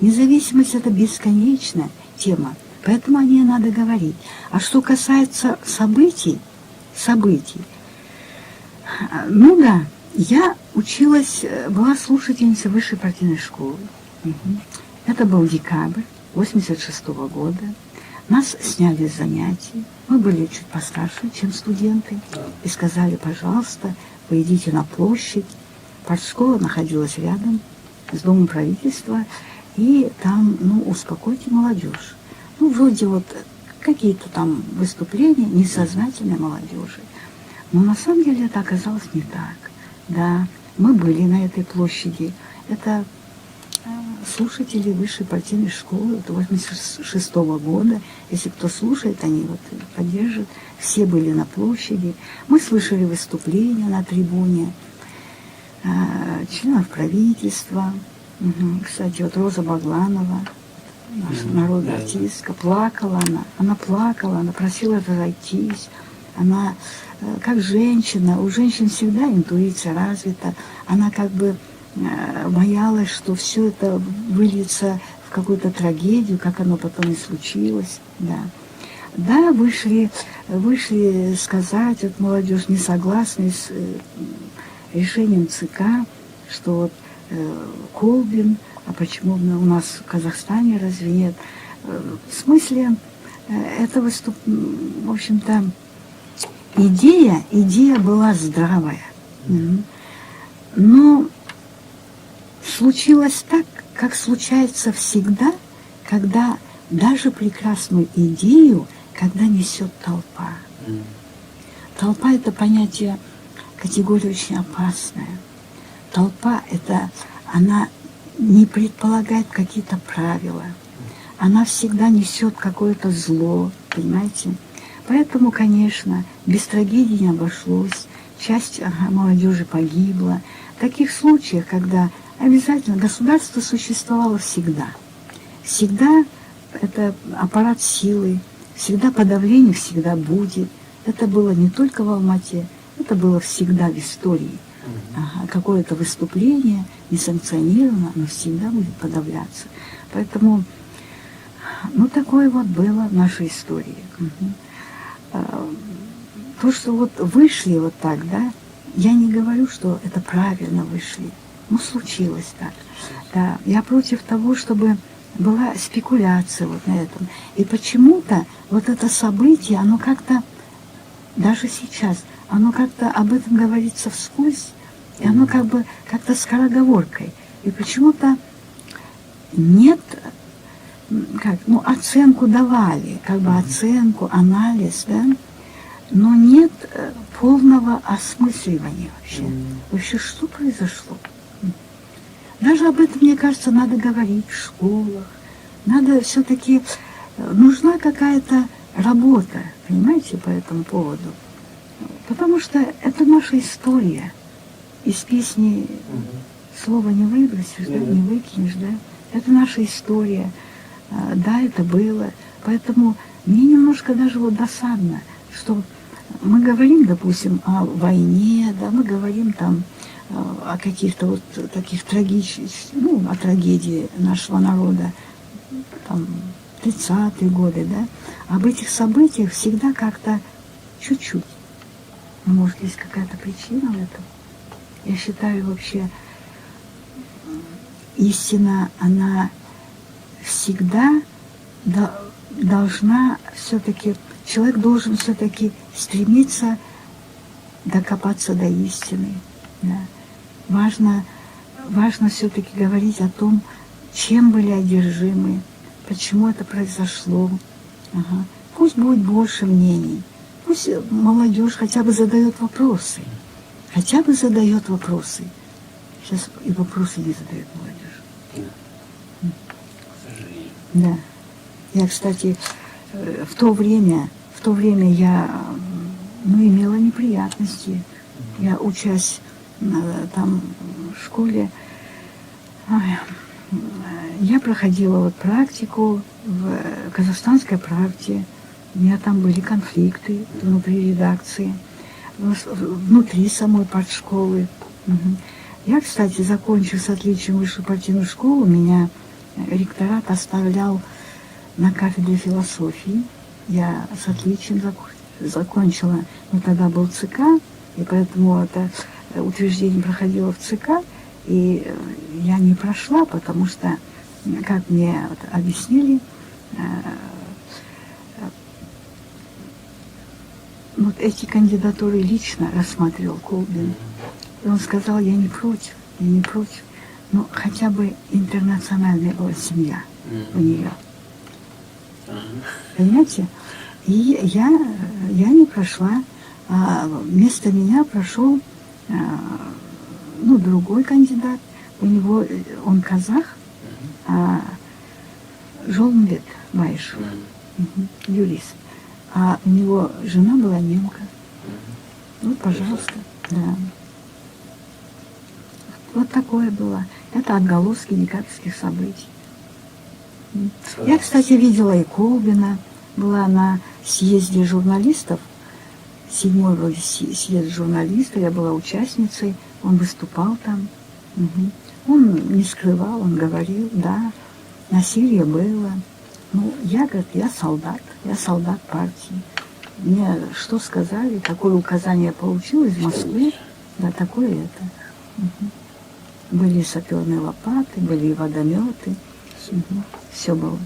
Независимость – это бесконечная тема, поэтому о ней надо говорить. А что касается событий, ну да, я училась, была слушательницей высшей партийной школы. Это был декабрь 86-го года. Нас сняли с занятий. Мы были чуть постарше, чем студенты. И сказали, пожалуйста, вы идите на площадь. Партшкола находилась рядом с Домом правительства. И там, успокойте молодежь. Вроде вот какие-то там выступления несознательной молодежи. Но на самом деле это оказалось не так. Да, мы были на этой площади. Это слушатели высшей партийной школы 86-го года. Если кто слушает, они вот поддержат. Все были на площади. Мы слышали выступления на трибуне членов правительства. Кстати, вот Роза Багланова, наша народная артистка, плакала она. Она плакала, она просила разойтись. Она, как женщина, у женщин всегда интуиция развита. Она как бы боялась, что все это выльется в какую-то трагедию, как оно потом и случилось. Да, вышли сказать, вот молодежь не согласна с решением ЦК, что вот Колбин, а почему у нас в Казахстане разве нет? В смысле, это в общем-то, идея была здравая. Но случилось так, как случается всегда, когда даже прекрасную идею, когда несет толпа. Толпа – это понятие, категория очень опасная. Толпа – это, она не предполагает какие-то правила. Она всегда несет какое-то зло, понимаете? Поэтому, конечно, без трагедии не обошлось. Часть молодежи погибла. В таких случаях, когда обязательно государство существовало всегда. Всегда это аппарат силы, всегда подавление всегда будет. Это было не только в Алмате, это было всегда в истории. Какое-то выступление несанкционировано, оно всегда будет подавляться. Поэтому, такое вот было в нашей истории. То, что вот вышли вот так, да, я не говорю, что это правильно вышли. Случилось так. Да, я против того, чтобы была спекуляция вот на этом. И почему-то вот это событие, оно как-то, даже сейчас, оно как-то об этом говорится вскользь, и оно как бы как-то скороговоркой. И почему-то нет, оценку давали, оценку, анализ, да, но нет полного осмысливания вообще. Вообще, что произошло? Даже об этом, мне кажется, надо говорить в школах. Надо все-таки, нужна какая-то работа, понимаете, по этому поводу. Потому что это наша история. Из песни слова не выбросишь, да, не выкинешь, да. Это наша история. Да, это было. Поэтому мне немножко даже вот досадно, что мы говорим, допустим, о войне, да, мы говорим там о каких-то вот таких трагических, о трагедии нашего народа, там, 30-е годы, да, об этих событиях всегда как-то чуть-чуть. Может, есть какая-то причина в этом? Я считаю, вообще, истина, она всегда должна все-таки, человек должен все-таки стремиться докопаться до истины. Да. Важно все-таки говорить о том, чем были одержимы, почему это произошло. Пусть будет больше мнений, пусть молодежь хотя бы задает вопросы. Сейчас и вопросы не задает молодежь. Да. Я, кстати, в то время я имела неприятности. Я, учась там в школе, я проходила вот практику в «Казахстанской правде». У меня там были конфликты внутри редакции, внутри самой партшколы. Я, кстати, закончив с отличием высшую партийную школу, меня ректорат оставлял на кафедре философии. Я с отличием закончила, но тогда был ЦК, и поэтому это утверждение проходило в ЦК, и я не прошла, потому что, как мне объяснили, вот эти кандидатуры лично рассматривал Колбин. И он сказал, я не против, но хотя бы интернациональная была семья у нее. Понимаете? И я не прошла, а вместо меня прошел другой кандидат. У него, он казах, Жолмбет Байш, юрист. А у него жена была немка. Вот, пожалуйста, да. Вот такое было. Это отголоски декабрьских событий. Я, кстати, видела и Колбина. Была на съезде журналистов, 7-й вроде съезд журналистов, я была участницей, он выступал там. Он не скрывал, он говорил, да, насилие было. Ну, я, говорит, я солдат партии. Мне что сказали, какое указание я получила из Москвы, да, такое это. Были саперные лопаты, были водометы, все было.